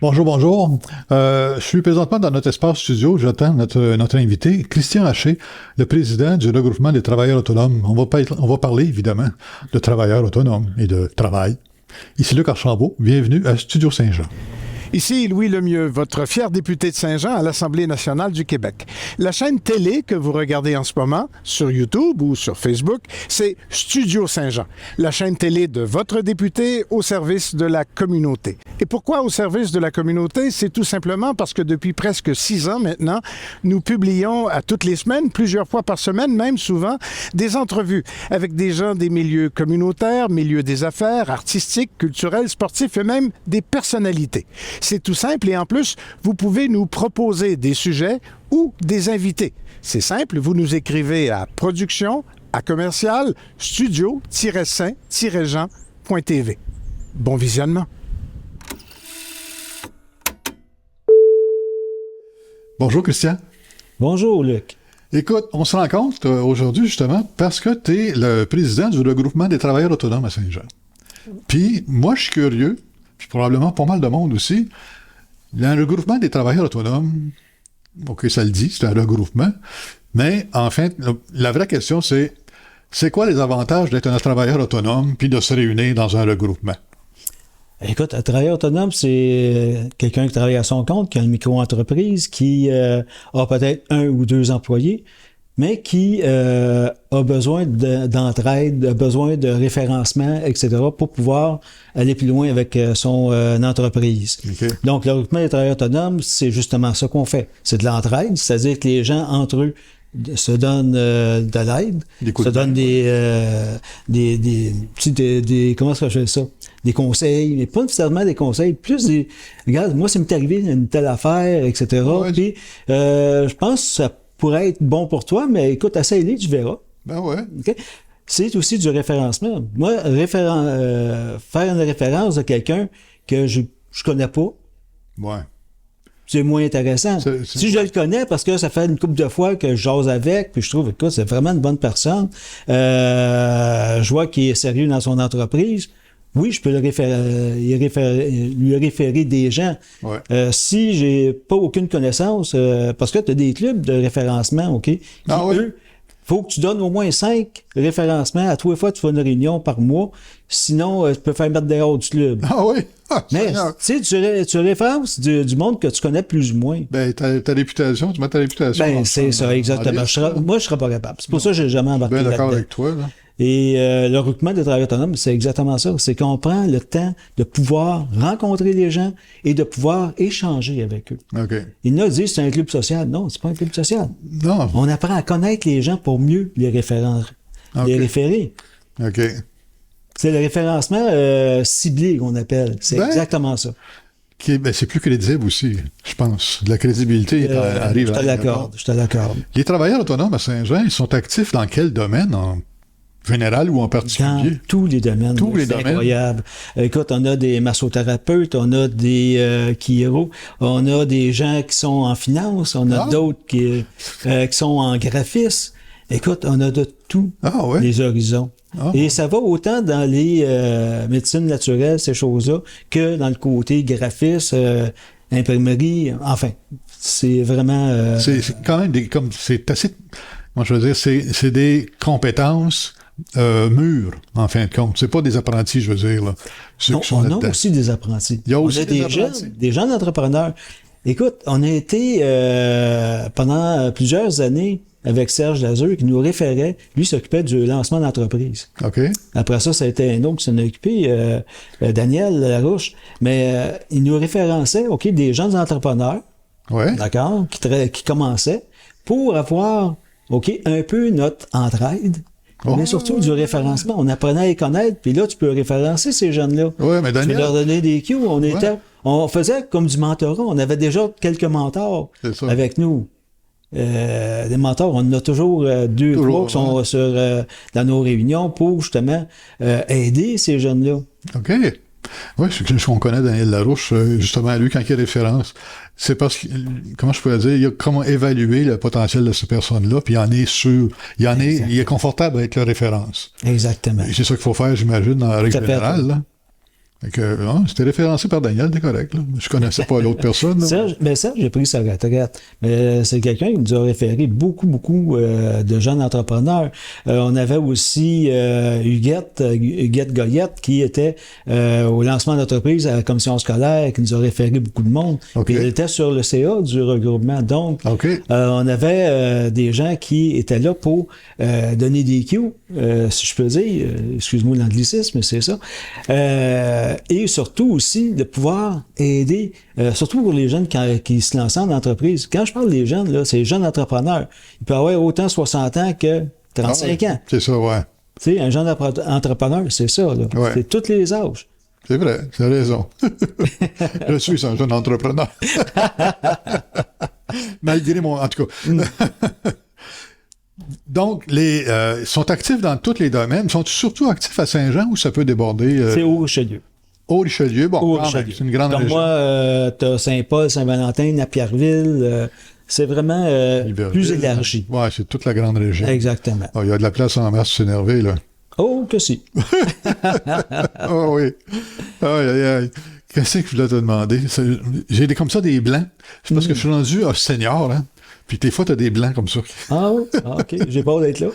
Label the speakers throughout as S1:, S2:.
S1: Bonjour, bonjour. Je suis présentement dans notre espace studio. J'attends notre invité, Christian Haché, le président du regroupement des travailleurs autonomes. On va parler, évidemment, de travailleurs autonomes et de travail. Ici Luc Archambault. Bienvenue à Studio Saint-Jean.
S2: Ici Louis Lemieux, votre fier député de Saint-Jean à l'Assemblée nationale du Québec. La chaîne télé que vous regardez en ce moment, sur YouTube ou sur Facebook, c'est Studio Saint-Jean, la chaîne télé de votre député au service de la communauté. Et pourquoi au service de la communauté? C'est tout simplement parce que depuis presque 6 ans maintenant, nous publions à toutes les semaines, plusieurs fois par semaine, même souvent, des entrevues avec des gens des milieux communautaires, milieux des affaires, artistiques, culturels, sportifs et même des personnalités. C'est tout simple et en plus, vous pouvez nous proposer des sujets ou des invités. C'est simple, vous nous écrivez à production@commercial studio-saint-jean.tv. Bon visionnement.
S1: Bonjour, Christian.
S3: Bonjour, Luc.
S1: Écoute, on se rencontre aujourd'hui, justement, parce que tu es le président du regroupement des travailleurs autonomes à Saint-Jean. Puis, moi, je suis curieux, puis probablement pas mal de monde aussi. Il y a un regroupement des travailleurs autonomes. OK, ça le dit, c'est un regroupement. Mais, en fait, la vraie question, c'est quoi les avantages d'être un travailleur autonome puis de se réunir dans un regroupement?
S3: Écoute, un travailleur autonome, c'est quelqu'un qui travaille à son compte, qui a une micro-entreprise, qui a peut-être 1 ou 2 employés, mais qui a besoin d'entraide, a besoin de référencement, etc., pour pouvoir aller plus loin avec son entreprise. Okay. Donc, le regroupement des travailleurs autonomes, c'est justement ça qu'on fait. C'est de l'entraide, c'est-à-dire que les gens, entre eux, se donnent de l'aide, se donnent des comment est-ce que je fais ça? Des conseils, mais pas nécessairement des conseils, plus des... Regarde, moi, ça m'est arrivé une telle affaire, etc., ouais, puis je pense que ça pourrait être bon pour toi, mais écoute, essaye-les, tu verras.
S1: Ben ouais.
S3: Okay? C'est aussi du référencement. Moi, faire une référence de quelqu'un que je connais pas,
S1: ouais,
S3: c'est moins intéressant. Si je le connais, parce que ça fait une couple de fois que je jase avec, puis je trouve, écoute, c'est vraiment une bonne personne, je vois qu'il est sérieux dans son entreprise, oui, je peux lui référer des gens.
S1: Ouais.
S3: Si j'ai pas aucune connaissance, parce que tu as des clubs de référencement, OK? Eux, faut que tu donnes au moins 5 référencements. À 3 fois, tu fais une réunion par mois. Sinon, tu peux faire mettre dehors du club.
S1: Ah oui? Ah,
S3: mais, tu sais, tu références du monde que tu connais plus ou moins.
S1: Ben, ta réputation, tu mets ta réputation.
S3: Ben, c'est ça, exactement. Moi, je serais pas capable. C'est pour ça que j'ai jamais embarqué là-dedans.
S1: D'accord avec toi, là.
S3: Et le regroupement des travailleurs autonomes, c'est exactement ça. C'est qu'on prend le temps de pouvoir rencontrer les gens et de pouvoir échanger avec eux.
S1: Okay.
S3: Ils nous disent que c'est un club social. Non, c'est pas un club social.
S1: Non.
S3: On apprend à connaître les gens pour mieux les référer.
S1: OK.
S3: C'est le référencement ciblé qu'on appelle. C'est exactement ça.
S1: C'est plus crédible aussi, je pense. La crédibilité arrive à...
S3: Je te l'accorde.
S1: Les travailleurs autonomes à Saint-Jean, ils sont actifs dans quel domaine en général ou en particulier?
S3: Dans tous les domaines.
S1: Tous les domaines.
S3: Incroyable. Écoute, on a des massothérapeutes, on a des chiro, on a des gens qui sont en finance, on a d'autres qui sont en graphisme. Écoute, on a de tous les horizons. Et ça va autant dans les médecines naturelles, ces choses-là, que dans le côté graphisme, imprimerie. Enfin, c'est vraiment...
S1: C'est quand même c'est assez... Moi, je veux dire, c'est des compétences mûres, en fin de compte. C'est pas des apprentis, je veux dire. Là,
S3: on a aussi des apprentis.
S1: Il y a aussi
S3: des jeunes entrepreneurs. Écoute, on a été pendant plusieurs années avec Serge Lazure qui nous référait. Lui s'occupait du lancement d'entreprise.
S1: OK.
S3: Après ça a été un autre qui s'en a occupé, Daniel Larouche. Mais il nous référençait, OK, des jeunes entrepreneurs, d'accord, qui commençaient pour avoir, OK, un peu notre entraide, mais surtout du référencement. On apprenait à les connaître, puis là, tu peux référencer ces jeunes-là.
S1: Oui, mais Daniel...
S3: Tu peux leur donner des cues. On faisait comme du mentorat. On avait déjà quelques mentors avec nous. Des mentors, on en a toujours 2, 3 qui sont dans nos réunions pour justement aider ces jeunes-là.
S1: OK. Oui, on connaît Daniel Larouche, justement, lui, quand il référence, c'est parce que, comment je pourrais dire, il a comment évaluer le potentiel de ces personnes-là, puis il en est sûr, il est confortable avec leur référence.
S3: Exactement.
S1: Et c'est ça qu'il faut faire, j'imagine, dans la règle générale, là. Fait que, c'était référencé par Daniel, t'es correct. Là. Je connaissais pas l'autre personne. Là.
S3: Serge, j'ai pris sa retraite. Mais c'est quelqu'un qui nous a référé beaucoup de jeunes entrepreneurs. On avait aussi Huguette Goyette, qui était au lancement d'entreprise à la commission scolaire, qui nous a référé beaucoup de monde.
S1: Okay.
S3: Puis il était sur le CA du regroupement. Donc, on avait des gens qui étaient là pour donner des cues, si je peux dire. Excuse-moi l'anglicisme, mais c'est ça. Et surtout aussi de pouvoir aider, surtout pour les jeunes qui se lancent en entreprise. Quand je parle des jeunes, là, c'est les jeunes entrepreneurs. Ils peuvent avoir autant 60 ans que 35 ans.
S1: C'est ça, ouais.
S3: Tu sais, un jeune entrepreneur, c'est ça, là.
S1: Ouais.
S3: C'est tous les âges.
S1: C'est vrai, tu as raison. Je suis un jeune entrepreneur. Malgré mon... En tout cas... Donc, ils sont actifs dans tous les domaines. Sont surtout actifs à Saint-Jean ou ça peut déborder?
S3: C'est au Richelieu.
S1: Au Richelieu, bon,
S3: Richelieu.
S1: C'est une grande
S3: Donc
S1: région.
S3: moi, t'as Saint-Paul, Saint-Valentin, Napierville, c'est vraiment plus élargi.
S1: Oui, c'est toute la grande région.
S3: Exactement.
S1: Il y a de la place en masse pour s'énerver, là.
S3: Oh, que si.
S1: Oh oui. Aïe, aïe, aïe. Qu'est-ce que je voulais te demander? J'ai comme ça des blancs. C'est parce que je suis rendu senior, hein. Puis des fois, t'as des blancs comme ça.
S3: Ah oui? Ah, OK. J'ai peur d'être là.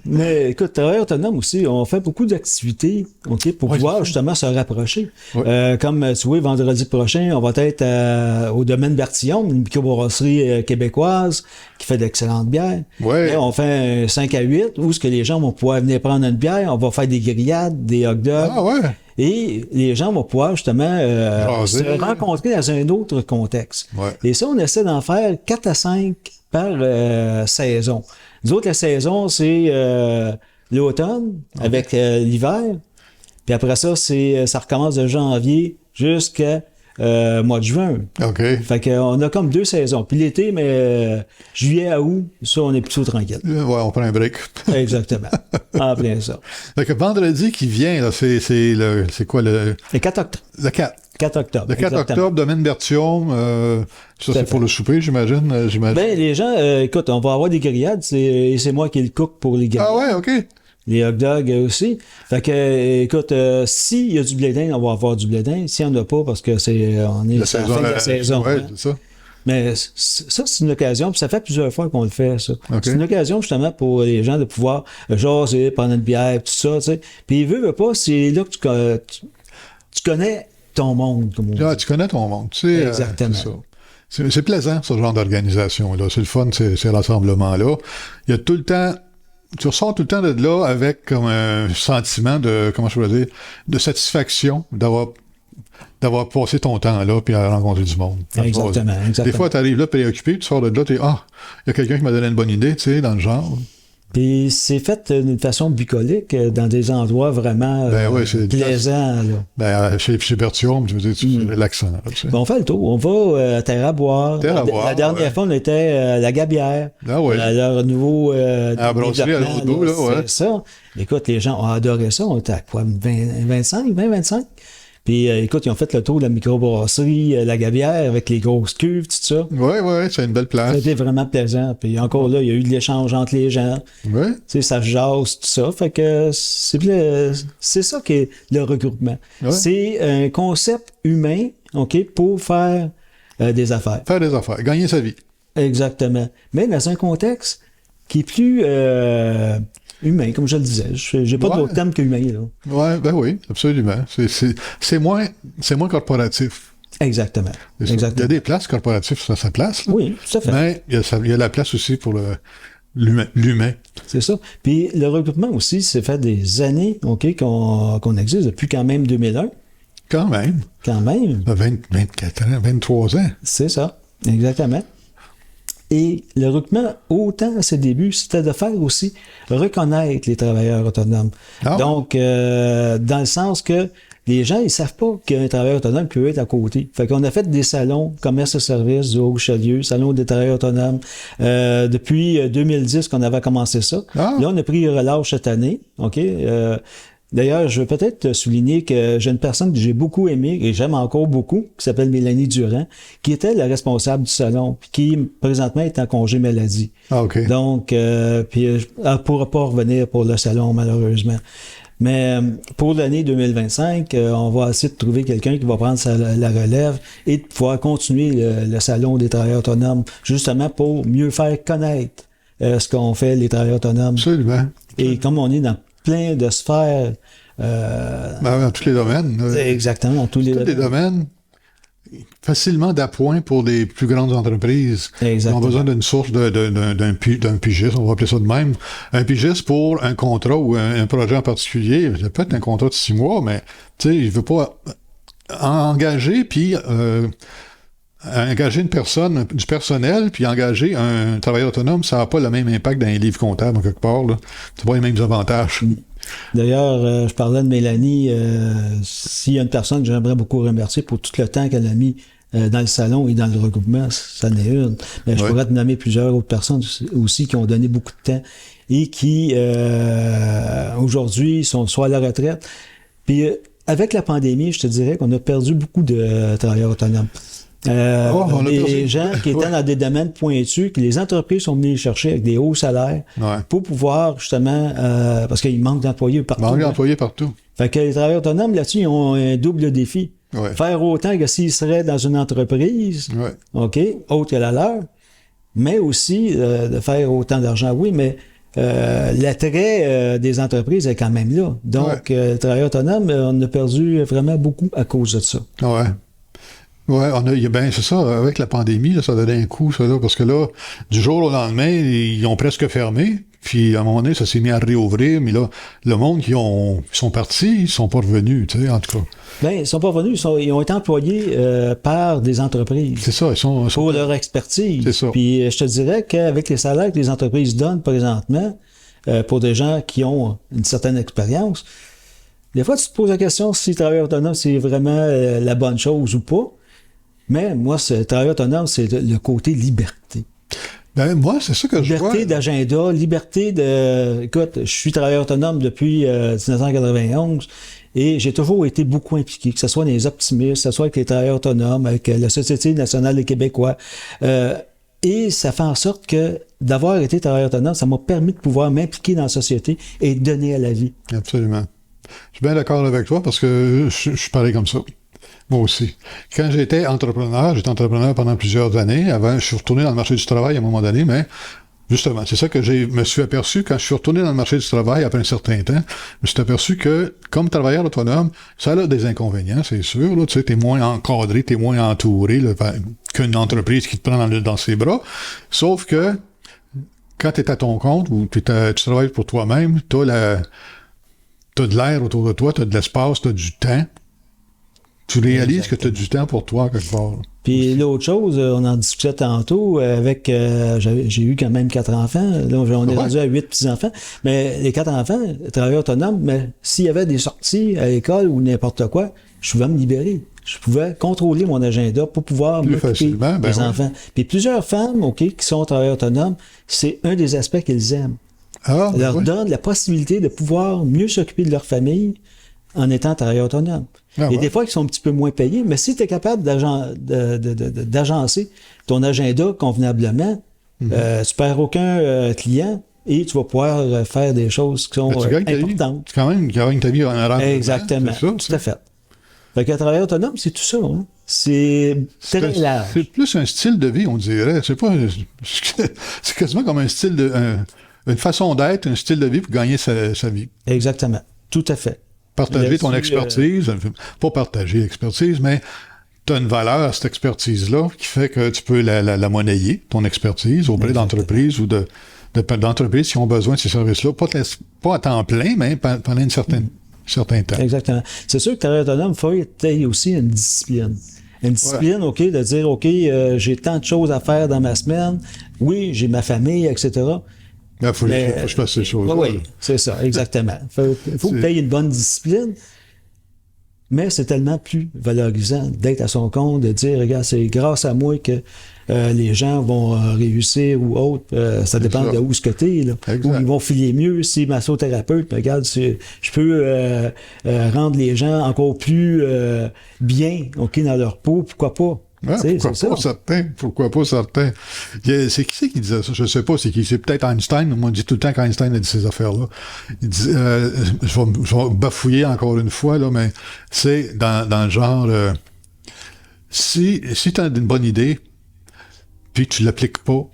S3: Mais écoute, travailleurs autonomes aussi, on fait beaucoup d'activités, OK, pour pouvoir justement se rapprocher. Ouais. Comme tu vois, vendredi prochain, on va être au domaine Bertillon, une microbrasserie québécoise qui fait d'excellentes bières.
S1: Ouais.
S3: Et on fait un 5 à 8 où ce que les gens vont pouvoir venir prendre une bière, on va faire des grillades, des hot dogs.
S1: Ah ouais.
S3: Et les gens vont pouvoir justement se rencontrer dans un autre contexte.
S1: Ouais.
S3: Et ça, on essaie d'en faire 4 à 5 par saison. Nous autres, la saison, c'est l'automne avec l'hiver. Puis après ça, ça recommence de janvier jusqu'à mois de juin.
S1: OK.
S3: Fait qu'on a comme 2 saisons. Puis l'été, mais juillet à août, ça, on est plutôt tranquille.
S1: Ouais, on prend un break.
S3: Exactement. En plein ça.
S1: Fait que vendredi qui vient, là, c'est quoi le...
S3: Le 4 octobre.
S1: Le 4.
S3: 4 octobre.
S1: Le 4 octobre, domaine Bertillon, ça c'est pour le souper, j'imagine.
S3: Ben, les gens, écoute, on va avoir des grillades, c'est moi qui le cook pour les grillades.
S1: Ah ouais, OK.
S3: Les hot dogs aussi. Fait que, écoute, s'il y a du blé d'Inde, on va avoir du blé d'Inde. S'il n'y en a pas, parce que on est à la fin de la saison.
S1: Ouais,
S3: hein.
S1: c'est ça.
S3: Mais ça, c'est une occasion, puis ça fait plusieurs fois qu'on le fait, ça.
S1: Okay.
S3: C'est une occasion, justement, pour les gens de pouvoir jaser, prendre une bière, tout ça, tu sais. Puis, veut pas, c'est là que tu connais ton monde, comme on dit.
S1: Tu connais ton monde, tu sais.
S3: Exactement.
S1: C'est plaisant, ce genre d'organisation-là. C'est le fun, ces rassemblements-là. Il y a tout le temps... Tu ressors tout le temps de là avec comme un sentiment de, comment je pourrais dire, de satisfaction d'avoir passé ton temps là puis à rencontrer du monde.
S3: Exactement.
S1: Des fois, tu arrives là préoccupé, tu sors de là, tu es il y a quelqu'un qui m'a donné une bonne idée, tu sais, dans le genre.
S3: Puis c'est fait d'une façon bucolique, dans des endroits vraiment plaisants. Là.
S1: Chez Bertillon, tu veux dire, c'est relaxant. Tu sais.
S3: On fait le tour. On va à Terre à boire. La dernière fois, on était à la Gabière.
S1: Ah ouais.
S3: À leur nouveau
S1: à la brasserie à l'autre bout, là, ouais.
S3: C'est ça. Écoute, les gens ont adoré ça. On était à quoi? 25? Puis, écoute, ils ont fait le tour de la microbrasserie, la Gabière, avec les grosses cuves, tout ça.
S1: Oui, c'est une belle place.
S3: C'était vraiment plaisant. Puis encore là, il y a eu de l'échange entre les gens.
S1: Oui.
S3: Tu sais, ça jase, tout ça. Fait que c'est ça qui est le regroupement. Ouais. C'est un concept humain, OK, pour faire des affaires.
S1: Faire des affaires, gagner sa vie.
S3: Exactement. Mais dans un contexte qui est plus... humain, comme je le disais. J'ai pas d'autre terme qu'humain, là.
S1: Ouais, ben oui, absolument. C'est moins corporatif.
S3: Exactement.
S1: Il y a des places corporatives, ça sa place. Là.
S3: Oui, tout à fait.
S1: Mais il y a la place aussi pour l'humain.
S3: C'est ça. Puis le regroupement aussi, ça fait des années, OK, qu'on existe, depuis quand même 2001.
S1: Quand même. 24 ans, 23 ans.
S3: C'est ça, exactement. Et le regroupement, autant à ses débuts, c'était de faire aussi reconnaître les travailleurs autonomes. Ah. Donc, dans le sens que les gens, ils savent pas qu'un travailleur autonome peut être à côté. Fait qu'on a fait des salons, commerce et services du Haut-Richelieu, salon des travailleurs autonomes, depuis 2010 qu'on avait commencé ça. Ah. Là, on a pris relâche cette année, OK? D'ailleurs, je veux peut-être souligner que j'ai une personne que j'ai beaucoup aimée et j'aime encore beaucoup, qui s'appelle Mélanie Durand, qui était la responsable du salon, puis qui présentement est en congé maladie.
S1: Ah, OK.
S3: Donc, puis elle ne pourra pas revenir pour le salon, malheureusement. Mais pour l'année 2025, on va essayer de trouver quelqu'un qui va prendre la relève et de pouvoir continuer le Salon des travailleurs autonomes, justement pour mieux faire connaître ce qu'ont fait les travailleurs autonomes.
S1: Absolument.
S3: Et comme on est dans plein de sphères...
S1: dans tous les domaines.
S3: Exactement, dans tous les
S1: domaines. Facilement d'appoint pour les plus grandes entreprises.
S3: Exactement.
S1: Ils ont besoin d'une source d'un pigiste, on va appeler ça de même. Un pigiste pour un contrat ou un projet en particulier. Ça peut être un contrat de 6 mois, mais tu sais, il veut pas engager puis engager une personne, du personnel, puis engager un travailleur autonome, ça n'a pas le même impact dans les livres comptables, quelque part. Là. C'est pas les mêmes avantages.
S3: D'ailleurs, je parlais de Mélanie. S'il y a une personne que j'aimerais beaucoup remercier pour tout le temps qu'elle a mis dans le salon et dans le regroupement, ça en est une. Mais je pourrais te nommer plusieurs autres personnes aussi qui ont donné beaucoup de temps et qui, aujourd'hui, sont soit à la retraite. Puis, avec la pandémie, je te dirais qu'on a perdu beaucoup de travailleurs autonomes. Des gens qui étaient dans des domaines pointus, que les entreprises sont venues chercher avec des hauts salaires pour pouvoir justement, parce qu'il manque d'employés partout.
S1: Il manque d'employés partout.
S3: Fait que les travailleurs autonomes, là-dessus, ils ont un double défi. Faire autant que s'ils seraient dans une entreprise, OK, autre que la leur, mais aussi de faire autant d'argent, oui, mais l'attrait des entreprises est quand même là. Donc, les travailleurs autonomes, on a perdu vraiment beaucoup à cause de ça.
S1: Ben c'est ça, avec la pandémie, là, ça a donné un coup, ça, là, parce que là, du jour au lendemain, ils ont presque fermé, puis à un moment donné, ça s'est mis à réouvrir, mais là, le monde qui sont partis, ils sont pas revenus, tu sais, en tout cas.
S3: Ben, ils sont pas revenus, ils ont été employés par des entreprises.
S1: C'est ça, ils sont
S3: pour leur expertise.
S1: C'est ça.
S3: Puis je te dirais qu'avec les salaires que les entreprises donnent présentement, pour des gens qui ont une certaine expérience, des fois, tu te poses la question si travailleur autonome, c'est vraiment la bonne chose ou pas. Mais moi, ce travail autonome, c'est le côté liberté.
S1: Ben moi, c'est ça que je vois.
S3: Liberté d'agenda, liberté de... Écoute, je suis travailleur autonome depuis 1991 et j'ai toujours été beaucoup impliqué, que ce soit dans les optimistes, que ce soit avec les travailleurs autonomes, avec la Société nationale des Québécois. Et ça fait en sorte que d'avoir été travailleur autonome, ça m'a permis de pouvoir m'impliquer dans la société et donner à la vie.
S1: Absolument. Je suis bien d'accord avec toi parce que je suis pareil comme ça. Moi aussi. Quand j'étais entrepreneur pendant plusieurs années. Avant, je suis retourné dans le marché du travail à un moment donné, mais justement, c'est ça que me suis aperçu quand je suis retourné dans le marché du travail après un certain temps. Je me suis aperçu que, comme travailleur autonome, ça a des inconvénients, c'est sûr. Là, tu sais, t'es moins encadré, t'es moins entouré là, qu'une entreprise qui te prend dans ses bras. Sauf que, quand t'es à ton compte ou tu travailles pour toi-même, t'as de l'air autour de toi, t'as de l'espace, t'as du temps. Tu réalises que tu as du temps pour toi, quelque part.
S3: Puis l'autre chose, on en discutait tantôt avec... j'ai eu quand même 4 enfants. Là, on est rendu à 8 petits-enfants. Mais les 4 enfants, travailleurs autonomes, mais s'il y avait des sorties à l'école ou n'importe quoi, je pouvais me libérer. Je pouvais contrôler mon agenda pour pouvoir m'occuper des enfants. Puis plusieurs femmes, OK, qui sont travailleurs autonomes, c'est un des aspects qu'ils aiment. Leur donne la possibilité de pouvoir mieux s'occuper de leur famille en étant travailleurs autonomes. Et des fois, ils sont un petit peu moins payés, mais si tu es capable d'agencer ton agenda convenablement, tu perds aucun client et tu vas pouvoir faire des choses qui sont importantes.
S1: Tu quand même gagnes ta vie en arabe.
S3: Exactement, ça, tout à fait. Fait qu'un travailleur autonome, c'est tout ça. Hein? C'est très large.
S1: C'est plus un style de vie, on dirait. C'est pas... c'est quasiment comme un style une façon d'être, un style de vie pour gagner sa vie.
S3: Exactement, tout à fait.
S1: Partager ton expertise, pas partager l'expertise, mais tu as une valeur à cette expertise-là qui fait que tu peux la monnayer, ton expertise, auprès d'entreprises ou d'entreprises qui ont besoin de ces services-là, pas à temps plein, mais pendant un certain temps.
S3: Exactement. C'est sûr que travailleur autonome, il faut que tu aies aussi une discipline. Une discipline, OK, de dire, OK, j'ai tant de choses à faire dans ma semaine, oui, j'ai ma famille, etc.,
S1: il faut que je fasse ces choses.
S3: Oui, c'est ça, exactement. Il faut que tu aies une bonne discipline, mais c'est tellement plus valorisant d'être à son compte, de dire, regarde, c'est grâce à moi que les gens vont réussir ou autre. Ça dépend de où ce que tu es. Là. Où ils vont filer mieux. Si massothérapeute, regarde, je peux rendre les gens encore plus bien, OK, dans leur peau, pourquoi pas?
S1: Ouais,
S3: C'est
S1: pourquoi pas
S3: ça.
S1: certains? Pourquoi pas certains? C'est qui disait ça? Je sais pas, c'est qui? C'est peut-être Einstein. Moi, on dit tout le temps qu'Einstein a dit ces affaires-là. Il dit, je vais bafouiller encore une fois, là, mais c'est dans le genre, si tu as une bonne idée, puis tu l'appliques pas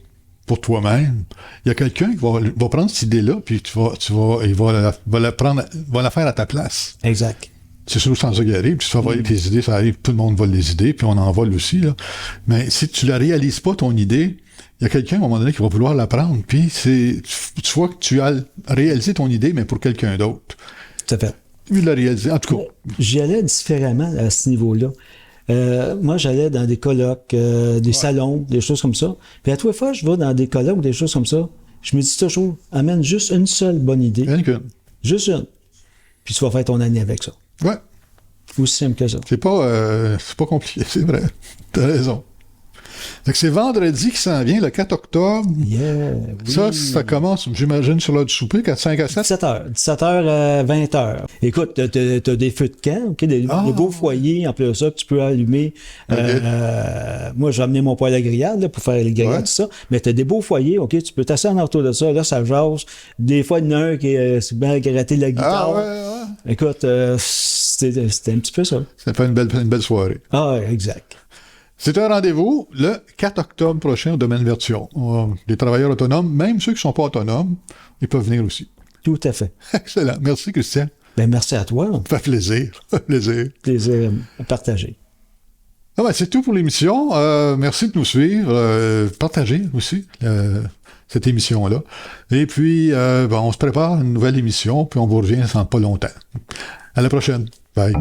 S1: pour toi-même, il y a quelqu'un qui va prendre cette idée-là, puis il va la faire à ta place.
S3: Exact.
S1: C'est sûr sans ça qui arrive, puis tu vas voler tes idées, ça arrive, tout le monde vole les idées, puis on en vole aussi, là. Mais si tu la réalises pas, ton idée, il y a quelqu'un, à un moment donné, qui va vouloir la prendre, puis tu vois que tu as réalisé ton idée, mais pour quelqu'un d'autre.
S3: Tout à fait.
S1: Il l'a réalisé, en tout cas.
S3: J'y allais différemment à ce niveau-là. Moi, j'allais dans des colloques, des salons, des choses comme ça. Puis à toute fois, je vais dans des colloques ou des choses comme ça. Je me dis toujours, amène juste une seule bonne idée.
S1: Rien qu'une.
S3: Juste une. Puis tu vas faire ton année avec ça.
S1: Ouais.
S3: Aussi simple que ça.
S1: C'est pas compliqué, c'est vrai. T'as raison. Fait que c'est vendredi qui s'en vient, le 4 octobre.
S3: Yeah, oui.
S1: Ça commence, j'imagine, sur l'heure du souper, 5 à 7.
S3: 17h à 20h. Écoute, t'as des feux de camp, okay, des beaux foyers, en plus de ça, que tu peux allumer. Moi, j'ai amené mon poêle à grillade là, pour faire les grillades, tout ça. Mais t'as des beaux foyers, OK, tu peux t'asseoir autour de ça. Là, ça jase. Des fois, il y en a un qui est bien gratté la guitare. Écoute, c'était un petit peu ça.
S1: Ça fait une belle soirée.
S3: Ah, exact.
S1: C'est un rendez-vous le 4 octobre prochain au domaine Version. Les travailleurs autonomes, même ceux qui ne sont pas autonomes, ils peuvent venir aussi.
S3: Tout à fait.
S1: Excellent. Merci, Christian.
S3: Ben, merci à toi.
S1: Ça fait plaisir.
S3: Plaisir à partager.
S1: Ah ben, c'est tout pour l'émission. Merci de nous suivre. Partagez aussi cette émission-là. Et puis, on se prépare à une nouvelle émission, puis on vous revient sans pas longtemps. À la prochaine. Bye.